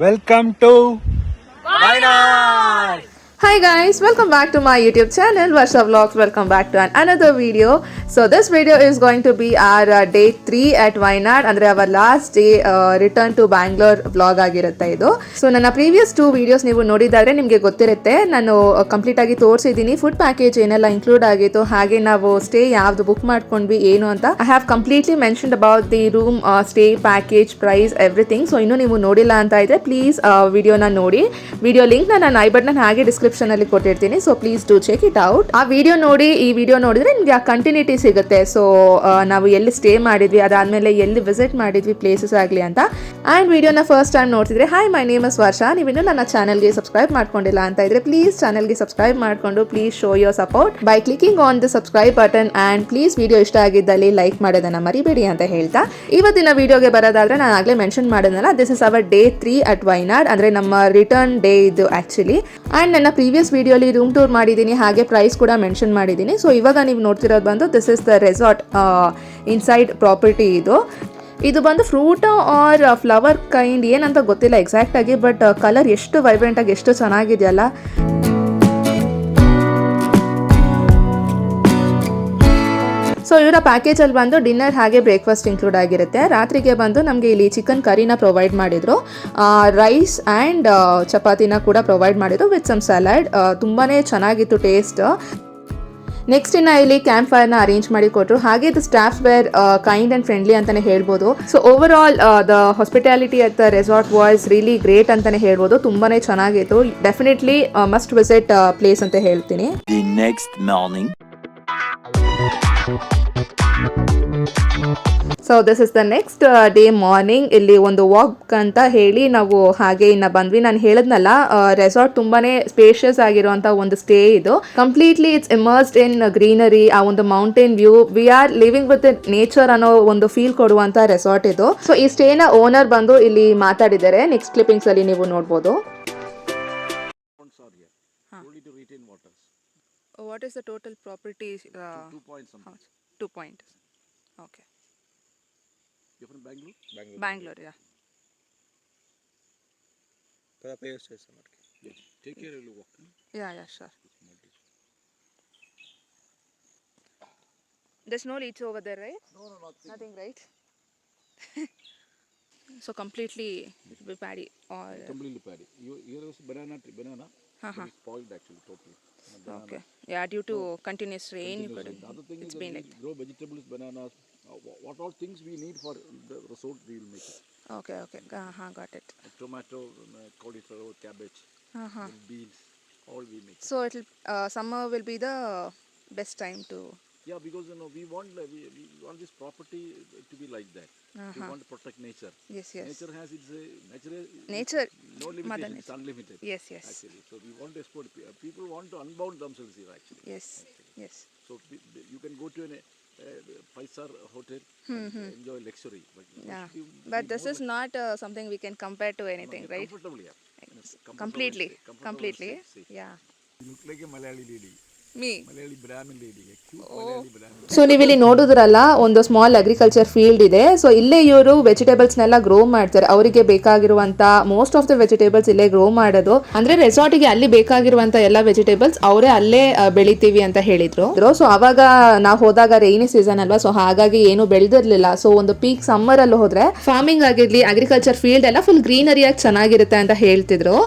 Welcome to Wayanad. Hi guys, welcome back to my YouTube channel Varsha Vlogs. Welcome back to another video. So this video is going to be our day 3 at Wayanad, andre our last day return to Bangalore vlog ಆಗಿರುತ್ತೆ ಇದು. So ನನ್ನ previous 2 videos ನೀವು ನೋಡಿದಾದ್ರೆ ನಿಮಗೆ ಗೊತ್ತಿರುತ್ತೆ, ನಾನು complete ಆಗಿ ತೋರಿಸಿದ್ದೀನಿ food package ಏನೆಲ್ಲ ಇನ್ಕ್ಲೂಡ್ ಆಗಿತ್ತು, ಹಾಗೆ ನಾವು ಸ್ಟೇ ಯಾವ್ದು ಬುಕ್ ಮಾಡ್ಕೊಂಡ್ವಿ ಏನು ಅಂತ. I have completely mentioned about the room, stay package, price, everything. So ಇನ್ನೂ ನೀವು ನೋಡಿಲ್ಲ ಅಂತ ಇದ್ರೆ ಪ್ಲೀಸ್ ವಿಡಿಯೋನ ನೋಡಿ. ವಿಡಿಯೋ ಲಿಂಕ್ ನಾನು ಐ ಬಟನ್ ಹಾಗೆ ಡಿಸ್ಕ್ರಿಪ್ಷನ್ ಅಲ್ಲಿ ಕೊಟ್ಟಿರ್ತೀನಿ. So please to check it out. ಆ ವಿಡಿಯೋ ನೋಡಿ, ಈ ವಿಡಿಯೋ ನೋಡಿದ್ರೆ ನಿಮ್ಗೆ ಆ ಕಂಟಿನ್ಯೂಟಿ ಸಿಗುತ್ತೆ. ಸೊ ನಾವು ಎಲ್ಲಿ ಸ್ಟೇ ಮಾಡಿದ್ವಿ, ಅದಾದ್ಮೇಲೆ ಎಲ್ಲಿ ವಿಸಿಟ್ ಮಾಡಿದ್ವಿ ಪ್ಲೇಸಸ್ ಆಗಲಿ ಅಂತ. ಆ್ಯಂಡ್ ವಿಡಿಯೋನ ಫಸ್ಟ್ ಟೈಮ್ ನೋಡ್ತಿದ್ರೆ, ಹಾಯ್ ಮೈ ನೇಮ್ ಇಸ್ ವರ್ಷಾ. ನೀವಿನ್ನೂ ನನ್ನ ಚಾನಲ್ಗೆ ಸಬ್ಸ್ಕ್ರೈಬ್ ಮಾಡ್ಕೊಂಡಿಲ್ಲ ಅಂತ ಇದ್ರೆ ಪ್ಲೀಸ್ ಚಾನಲ್ಗೆ ಸಬ್ಸ್ಕ್ರೈಬ್ ಮಾಡಿಕೊಂಡು please show your support by clicking on the subscribe button. And please video ಇಷ್ಟ ಆಗಿದ್ದಲ್ಲಿ ಲೈಕ್ ಮಾಡೋದನ್ನ ಮರಿಬೇಡಿ ಅಂತ ಹೇಳ್ತಾ, ಇವತ್ತಿನ ವಿಡಿಯೋಗೆ ಬರೋದಾದ್ರೆ ನಾನು ಆಗಲೇ ಮೆನ್ಷನ್ ಮಾಡೋದಲ್ಲ, this is our day 3 at Wayanad, ಅಂದ್ರೆ ನಮ್ಮ ರಿಟರ್ನ್ ಡೇ ಇದು ಆಕ್ಚುಲಿ. ಆ್ಯಂಡ್ ನನ್ನ ಪ್ರೀವಿಯಸ್ ವಿಡಿಯೋಲಿ ರೂಮ್ ಟೂರ್ ಮಾಡಿದ್ದೀನಿ, ಹಾಗೆ ಪ್ರೈಸ್ ಕೂಡ ಮೆನ್ಷನ್ ಮಾಡಿದ್ದೀನಿ. ಸೊ ಇವಾಗ ನೀವು ನೋಡ್ತಿರೋದು ಬಂದು this is the resort inside property. ಇದು ಬಂದು ಫ್ರೂಟ್ ಆರ್ ಫ್ಲವರ್ ಕೈಂಡ್ ಏನಂತ ಗೊತ್ತಿಲ್ಲ ಎಕ್ಸಾಕ್ಟ್ ಆಗಿ, ಬಟ್ ಕಲರ್ ಎಷ್ಟು ವೈಬ್ರೆಂಟ್ ಆಗಿ ಎಷ್ಟು ಚೆನ್ನಾಗಿದೆಯಲ್ಲ. ಸೊ ಇವರ ಪ್ಯಾಕೇಜಲ್ಲಿ ಬಂದು ಡಿನ್ನರ್ ಹಾಗೆ ಬ್ರೇಕ್ಫಾಸ್ಟ್ ಇನ್ಕ್ಲೂಡ್ ಆಗಿರುತ್ತೆ. ರಾತ್ರಿಗೆ ಬಂದು ನಮಗೆ ಇಲ್ಲಿ ಚಿಕನ್ ಕರಿನ ಪ್ರೊವೈಡ್ ಮಾಡಿದ್ರು, ರೈಸ್ ಆ್ಯಂಡ್ ಚಪಾತಿನ ಕೂಡ ಪ್ರೊವೈಡ್ ಮಾಡಿದ್ರು ವಿತ್ ಸಮ್ ಸಲಾಡ್. ತುಂಬಾ ಚೆನ್ನಾಗಿತ್ತು ಟೇಸ್ಟ್. ನೆಕ್ಸ್ಟ್ ಇನ್ನು ಇಲ್ಲಿ ಕ್ಯಾಂಪ್ ಫೈರ್ನ ಅರೇಂಜ್ ಮಾಡಿ ಕೊಟ್ಟರು. ಹಾಗೆ the staff were kind and friendly ಅಂತಲೇ ಹೇಳ್ಬೋದು. So overall the hospitality at the resort was really great ಅಂತಲೇ ಹೇಳ್ಬೋದು. ತುಂಬಾ ಚೆನ್ನಾಗಿತ್ತು. ಡೆಫಿನೆಟ್ಲಿ ಮಸ್ಟ್ ವಿಸಿಟ್ ಪ್ಲೇಸ್ ಅಂತ ಹೇಳ್ತೀನಿ. The next morning. So this is the next day morning. ಇಲ್ಲಿ ಒಂದು ವಾಕ್ ಅಂತ ಹೇಳಿ ನಾವು ಹಾಗೆ ಇನ್ನು ಬಂದ್ವಿ. ನಾನು ಹೇಳಿದ್ನಲ್ಲ, ರೆಸಾರ್ಟ್ ತುಂಬಾನೇ ಸ್ಪೇಷಿಯಸ್ ಆಗಿರುವಂತ ಒಂದು ಸ್ಟೇ ಇದು. Completely it's immersed in greenery, ಆ ಒಂದು mountain view. We are living with nature ಅನ್ನೋ ಒಂದು ಫೀಲ್ ಕೊಡುವಂತ ರೆಸಾರ್ಟ್ ಇದು. ಸೊ ಈ ಸ್ಟೇನ ಓನರ್ ಬಂದು ಇಲ್ಲಿ ಮಾತಾಡಿದ್ದಾರೆ, ನೆಕ್ಸ್ಟ್ ಕ್ಲಿಪ್ಪಿಂಗ್ಸ್ ಅಲ್ಲಿ ನೀವು ನೋಡ್ಬೋದು. What is the total property? 2 point something. 2 point. Okay. You're from Bangalore? Bangalore, yeah. Yes. Take care, you'll walk. Yeah, sure. There's no leads over there, right? No, nothing. Nothing, right? So completely it will be paddy or... Completely paddy. Here was banana tree, banana. Uh-huh. It's spoiled actually, totally. Okay. Yeah, due to continuous rain, but The other thing it's is been that like... we grow vegetables, bananas, what all things we need for the resort, we will make it. Okay. Got it. Tomato, cauliflower, cabbage, Uh-huh. beans, all we make. So it'll summer will be the best time to... Yeah, because we want this property to be like that. We want to protect nature. Yes. Nature has its Nature, no Mother limitation. It's Nature. unlimited. Yes. Actually, so we want to export. People want to unbound themselves here. Actually. Yes. So you can go to a 5-star hotel and enjoy luxury. But Yeah. But this is not something we can compare to anything, right? Comfortably, yeah. Completely. Safe. Yeah. You look like a Malayali lady. Me. Malayali Brahmin lady. A cute Malayali Brahmin. So ನೀವಿಲ್ಲಿ ನೋಡಿದ್ರಲ್ಲ, ಒಂದು small agriculture field ಇದೆ. So ಇಲ್ಲೇ ಇವರು ವೆಜಿಟೇಬಲ್ಸ್ನೆಲ್ಲ grow ಮಾಡ್ತಾರೆ. ಅವರಿಗೆ ಬೇಕಾಗಿರುವಂತ most of the vegetables ಇಲ್ಲೇ grow ಮಾಡೋದು. ಅಂದ್ರೆ ರೆಸಾರ್ಟಿಗೆ ಅಲ್ಲಿ ಬೇಕಾಗಿರುವಂತ ಎಲ್ಲ ವೆಜಿಟೇಬಲ್ಸ್ ಅವರೇ ಅಲ್ಲೇ ಬೆಳಿತೀವಿ ಅಂತ ಹೇಳಿದ್ರು. ಸೊ ಅವಾಗ ನಾವು ಹೋದಾಗ ರೈನಿ ಸೀಸನ್ ಅಲ್ವಾ, ಸೊ ಹಾಗಾಗಿ ಏನು ಬೆಳೆದಿರ್ಲಿಲ್ಲ. ಸೊ ಒಂದು ಪೀಕ್ ಸಮ್ಮರ್ ಅಲ್ಲಿ ಹೋದ್ರೆ ಫಾರ್ಮಿಂಗ್ ಆಗಿರ್ಲಿ, ಅಗ್ರಿಕಲ್ಚರ್ ಫೀಲ್ಡ್ ಎಲ್ಲ ಫುಲ್ ಗ್ರೀನರಿಯಾಗಿ ಚೆನ್ನಾಗಿರುತ್ತೆ ಅಂತ ಹೇಳ್ತಿದ್ರು.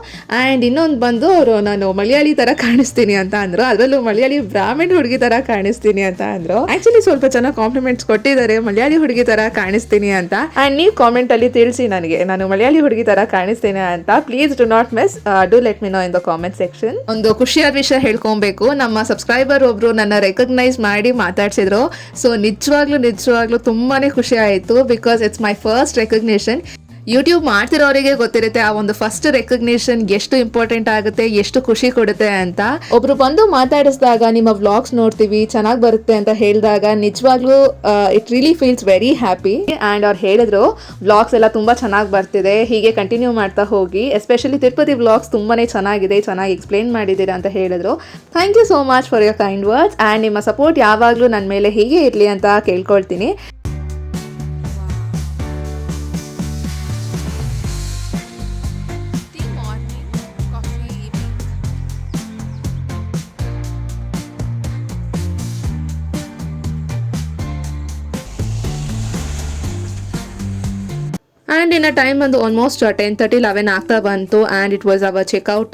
ಅಂಡ್ ಇನ್ನೊಂದು ಬಂದು ಅವರು, ನಾನು ಮಲಯಾಳಿ ತರ ಕಾಣಿಸ್ತೀನಿ ಅಂತ ಅಂದ್ರು. ಅದರಲ್ಲೂ ಮಲಯಾಳಿ ಬ್ರಾಹ್ಮಣ ಹುಡುಗಿ ತರ ಕಾಣಿಸ್ತೀನಿ ಅಂತ ಅಂದ್ರು. ಆಕ್ಚುಲಿ ಸ್ವಲ್ಪ ಚೆನ್ನಾಗಿ ಕಾಂಪ್ಲಿಮೆಂಟ್ಸ್ ಕೊಟ್ಟಿದ್ದಾರೆ, ಮಲಯಾಳಿ ಹುಡುಗಿ ತರ ಕಾಣಿಸ್ತೀನಿ ಅಂತ. ಅಂಡ್ ನೀವು ಕಾಮೆಂಟ್ ಅಲ್ಲಿ ತಿಳಿಸಿ ನನಗೆ ನಾನು ಮಲಯಾಳಿ ಹುಡುಗಿ ತರ ಕಾಣಿಸ್ತೀನಿ ಅಂತ. Please do not miss, do let me know in the comment section. ಒಂದು ಖುಷಿಯಾದ ವಿಷಯ ಹೇಳ್ಕೊಬೇಕು, ನಮ್ಮ ಸಬ್ಸ್ಕ್ರೈಬರ್ ಒಬ್ರು ನನ್ನ ರೆಕಗ್ನೈಸ್ ಮಾಡಿ ಮಾತಾಡ್ಸಿದ್ರು. ಸೊ ನಿಜವಾಗ್ಲೂ ತುಂಬಾನೇ ಖುಷಿ ಆಯ್ತು, because it's my first recognition. YouTube ಮಾಡ್ತಿರೋರಿಗೆ ಗೊತ್ತಿರುತ್ತೆ ಆ ಒಂದು ಫಸ್ಟ್ ರೆಕಗ್ನಿಷನ್ ಎಷ್ಟು ಇಂಪಾರ್ಟೆಂಟ್ ಆಗುತ್ತೆ, ಎಷ್ಟು ಖುಷಿ ಕೊಡುತ್ತೆ ಅಂತ. ಒಬ್ರು ಬಂದು ಮಾತಾಡಿಸಿದಾಗ, ನಿಮ್ಮ ವ್ಲಾಗ್ಸ್ ನೋಡ್ತೀವಿ ಚೆನ್ನಾಗಿ ಬರುತ್ತೆ ಅಂತ ಹೇಳಿದಾಗ ನಿಜವಾಗ್ಲೂ it really feels very happy. And ಅವ್ರು ಹೇಳಿದ್ರು ವ್ಲಾಗ್ಸ್ ಎಲ್ಲ ತುಂಬ ಚೆನ್ನಾಗಿ ಬರ್ತಿದೆ, ಹೀಗೆ ಕಂಟಿನ್ಯೂ ಮಾಡ್ತಾ ಹೋಗಿ. ಎಸ್ಪೆಷಲಿ ತಿರುಪತಿ ವ್ಲಾಗ್ಸ್ ತುಂಬಾ ಚೆನ್ನಾಗಿದೆ, ಚೆನ್ನಾಗಿ ಎಕ್ಸ್ಪ್ಲೇನ್ ಮಾಡಿದ್ದೀರಾ ಅಂತ ಹೇಳಿದ್ರು. Thank you so much for your kind words. And ನಿಮ್ಮ ಸಪೋರ್ಟ್ ಯಾವಾಗಲೂ ನನ್ನ ಮೇಲೆ ಹೀಗೆ ಇರಲಿ ಅಂತ ಕೇಳ್ಕೊಳ್ತೀನಿ. ಆ್ಯಂಡ್ ಇನ್ನು ಟೈಮ್ ಬಂದು ಆಲ್ಮೋಸ್ಟ್ 10:30-11 ಆಗ್ತಾ ಬಂತು and it was our checkout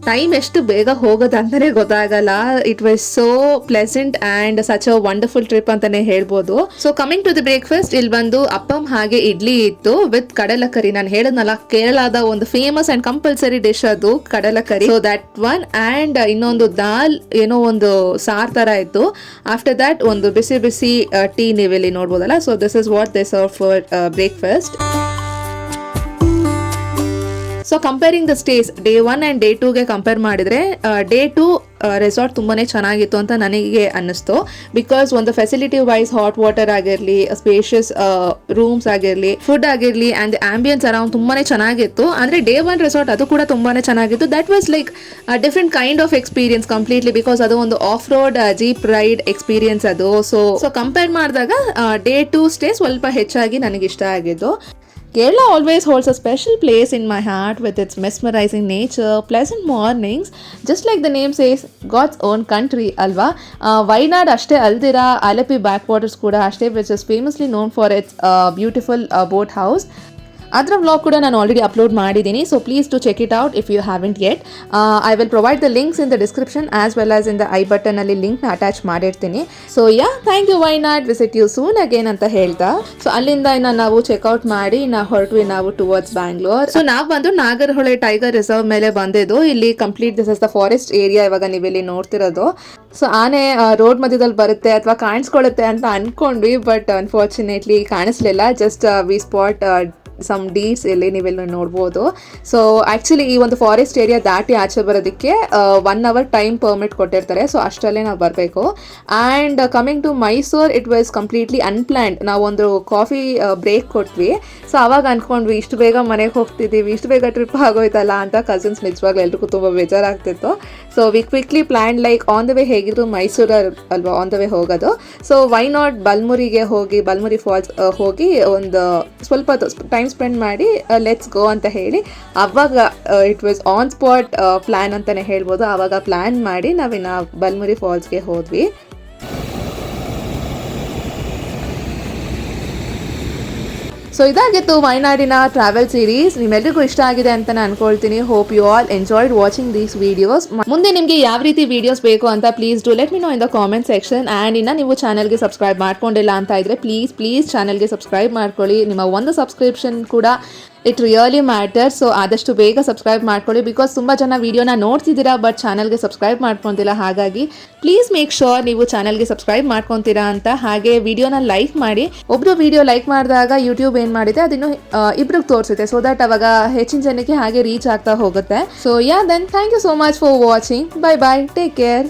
time ಎಷ್ಟು ಬೇಗ ಹೋಗೋದಂತಲೇ ಗೊತ್ತಾಗಲ್ಲ. It was so pleasant and such a wonderful trip ಅಂತಲೇ ಹೇಳ್ಬೋದು. So coming to the breakfast, ಇಲ್ಲಿ ಬಂದು ಅಪ್ಪಂ ಹಾಗೆ ಇಡ್ಲಿ ಇತ್ತು ವಿತ್ ಕಡಲಕರಿ. ನಾನು ಹೇಳಿದ್ನಲ್ಲ, ಕೇರಳದ ಒಂದು ಫೇಮಸ್ ಆ್ಯಂಡ್ ಕಂಪಲ್ಸರಿ ಡಿಶ್ ಅದು ಕಡಲಕರಿ. ಸೊ ದಟ್ ಒನ್ ಆ್ಯಂಡ್ ಇನ್ನೊಂದು ದಾಲ್ ಏನೋ ಒಂದು ಸಾರ್ ಥರ ಇತ್ತು. ಆಫ್ಟರ್ ದ್ಯಾಟ್ ಒಂದು ಬಿಸಿ ಬಿಸಿ ಟೀ ನೀವಿಲ್ಲಿ ನೋಡ್ಬೋದಲ್ಲ. So this is what they serve for breakfast. So comparing the stays day 1 and day 2ಗೆ ಕಂಪೇರ್ ಮಾಡಿದರೆ ಡೇ 2 ರೆಸಾರ್ಟ್ ತುಂಬಾ ಚೆನ್ನಾಗಿತ್ತು ಅಂತ ನನಗೆ ಅನ್ನಿಸ್ತು. ಬಿಕಾಸ್ ಒಂದು ಫೆಸಿಲಿಟಿ ವೈಸ್ ಹಾಟ್ ವಾಟರ್ ಆಗಿರಲಿ, ಸ್ಪೇಷಿಯಸ್ ರೂಮ್ಸ್ ಆಗಿರಲಿ, ಫುಡ್ ಆಗಿರಲಿ ಆ್ಯಂಡ್ ದ ಆಂಬಿಯನ್ಸ್ ಅರೌಂಡ್ ತುಂಬಾ ಚೆನ್ನಾಗಿತ್ತು. ಅಂದರೆ ಡೇ 1 ರೆಸಾರ್ಟ್ ಅದು ಕೂಡ ತುಂಬಾ ಚೆನ್ನಾಗಿತ್ತು. That was like different kind of experience completely, because ಅದು ಒಂದು off road jeep ride experience ಅದು. ಸೊ ಕಂಪೇರ್ ಮಾಡಿದಾಗ ಡೇ 2 ಸ್ಟೇ ಸ್ವಲ್ಪ ಹೆಚ್ಚಾಗಿ ನನಗೆ ಇಷ್ಟ ಆಗಿದ್ದು. Kerala always holds a special place in my heart with its mesmerizing nature, pleasant mornings, just like the name says, God's own country, alva. Wayanad ashte aldira, Alapi backwaters kuda ashte, which is famously known for its beautiful boat house. ಅದರ vlog ಕೂಡ ನಾನು already upload ಮಾಡಿದ್ದೀನಿ. So please to check it out if you haven't yet. I will provide the links in the description as well as in the I ಬಟನಲ್ಲಿ ಲಿಂಕ್ನ attach ಮಾಡಿರ್ತೀನಿ. So thank you Wayanad, visit you soon again ಅಂತ ಹೇಳ್ತಾ, so ಅಲ್ಲಿಂದ ಇನ್ನು ನಾವು checkout ಮಾಡಿ ಹೊರಟ್ವಿ ನಾವು ಟುವರ್ಡ್ಸ್ ಬ್ಯಾಂಗ್ಳೂರ್. ಸೊ ನಾವು ಬಂದು ನಾಗರಹೊಳೆ ಟೈಗರ್ ರಿಸರ್ವ್ ಮೇಲೆ ಬಂದಿದ್ದು. ಇಲ್ಲಿ complete this is the forest area ಇವಾಗ ನೀವಿಲ್ಲಿ ನೋಡ್ತಿರೋದು. ಸೊ ಆನೆ ರೋಡ್ ಮಧ್ಯದಲ್ಲಿ ಬರುತ್ತೆ ಅಥವಾ ಕಾಣಿಸ್ಕೊಳ್ಳುತ್ತೆ ಅಂತ ಅನ್ಕೊಂಡ್ವಿ, ಬಟ್ ಅನ್ಫಾರ್ಚುನೇಟ್ಲಿ ಕಾಣಿಸ್ಲಿಲ್ಲ. Just we spot some deers ಇಲ್ಲಿ ನೀವೆಲ್ಲ ನೋಡ್ಬೋದು. ಸೊ ಆ್ಯಕ್ಚುಲಿ ಈ ಒಂದು ಫಾರೆಸ್ಟ್ ಏರಿಯಾ ದಾಟಿ ಆಚೆ ಬರೋದಕ್ಕೆ 1 hour ಟೈಮ್ ಪರ್ಮಿಟ್ ಕೊಟ್ಟಿರ್ತಾರೆ. ಸೊ ಅಷ್ಟರಲ್ಲೇ ನಾವು ಬರಬೇಕು. And coming to Mysore, it was completely unplanned. ನಾವೊಂದು ಕಾಫಿ ಬ್ರೇಕ್ ಕೊಟ್ವಿ. ಸೊ ಅವಾಗ ಅಂದ್ಕೊಂಡ್ವಿ ಇಷ್ಟು ಬೇಗ ಮನೆಗೆ ಹೋಗ್ತಿದ್ದೀವಿ, ಇಷ್ಟು ಬೇಗ ಟ್ರಿಪ್ ಆಗೋಯ್ತಲ್ಲ ಅಂತ. ಕಸಿನ್ಸ್ ನಿಜವಾಗ್ಲೂ ಎಲ್ರಿಗೂ ತುಂಬ ಬೇಜಾರಾಗ್ತಿತ್ತು. So we quickly plan like on the way ಹೇಗಿದ್ರು ಮೈಸೂರು ಅಲ್ವಾ ಆನ್ ದ ವೇ ಹೋಗೋದು. ಸೊ ವೈ ನಾಟ್ ಬಲ್ಮುರಿಗೆ ಹೋಗಿ, ಬಲ್ಮುರಿ ಫಾಲ್ಸ್ ಹೋಗಿ ಒಂದು ಸ್ವಲ್ಪ ಟೈಮ್ ಸ್ಪೆಂಡ್ ಮಾಡಿ ಲೆಟ್ಸ್ ಗೋ ಅಂತ ಹೇಳಿ ಅವಾಗ it was on spot plan ಅಂತಲೇ ಹೇಳ್ಬೋದು. ಆವಾಗ ಪ್ಲ್ಯಾನ್ ಮಾಡಿ ನಾವಿನ್ನು ಬಲ್ಮುರಿ ಫಾಲ್ಸ್ಗೆ ಹೋದ್ವಿ. ಸೊ ಇದಾಗಿತ್ತು ವಯನಾಡಿನ ಟ್ರಾವೆಲ್ ಸೀರೀಸ್. ನಿಮ್ಮೆಲ್ಲರಿಗೂ ಇಷ್ಟ ಆಗಿದೆ ಅಂತ ನಾನು ಅನ್ಕೊಳ್ತೀನಿ. Hope you all enjoyed watching these videos. ಮುಂದೆ ನಿಮಗೆ ಯಾವ ರೀತಿ ವಿಡಿಯೋಸ್ ಬೇಕು ಅಂತ please do let me know in the comment section. And ಇನ್ನು ನೀವು ಚಾನಲ್ಗೆ ಸಬ್ಸ್ಕ್ರೈಬ್ ಮಾಡ್ಕೊಂಡಿಲ್ಲ ಅಂತ ಇದ್ರೆ ಪ್ಲೀಸ್ ಚಾನಲ್ಗೆ ಸಬ್ಸ್ಕ್ರೈಬ್ ಮಾಡ್ಕೊಳ್ಳಿ. ನಿಮ್ಮ ಒಂದು ಸಬ್ಸ್ಕ್ರಿಪ್ಷನ್ ಕೂಡ ಇಟ್ ರಿಯಲಿ ಮ್ಯಾಟರ್. ಸೊ ಆದಷ್ಟು ಬೇಗ ಸಬ್ಸ್ಕ್ರೈಬ್ ಮಾಡ್ಕೊಳ್ಳಿ. ಬಿಕಾಸ್ ತುಂಬ ಜನ ವೀಡಿಯೋನ ನೋಡ್ತಿದ್ದೀರಾ ಬಟ್ ಚಾನಲ್ಗೆ ಸಬ್ಸ್ಕ್ರೈಬ್ ಮಾಡ್ಕೊತಿಲ್ಲ. ಹಾಗಾಗಿ ಪ್ಲೀಸ್ ಮೇಕ್ ಶೋರ್ ನೀವು ಚಾನಲ್ಗೆ ಸಬ್ಸ್ಕ್ರೈಬ್ ಮಾಡ್ಕೊತೀರಾ ಅಂತ. ಹಾಗೆ ವಿಡಿಯೋನ ಲೈಕ್ ಮಾಡಿ. ಒಬ್ಬರು ವಿಡಿಯೋ ಲೈಕ್ ಮಾಡಿದಾಗ ಯೂಟ್ಯೂಬ್ ಏನು ಮಾಡಿದೆ ಅದನ್ನು ಇಬ್ರಿಗೆ ತೋರಿಸುತ್ತೆ. ಸೊ ದಟ್ ಅವಾಗ ಹೆಚ್ಚಿನ ಜನಕ್ಕೆ ಹಾಗೆ ರೀಚ್ ಆಗ್ತಾ ಹೋಗುತ್ತೆ. So then thank you so much for watching. Bye take care.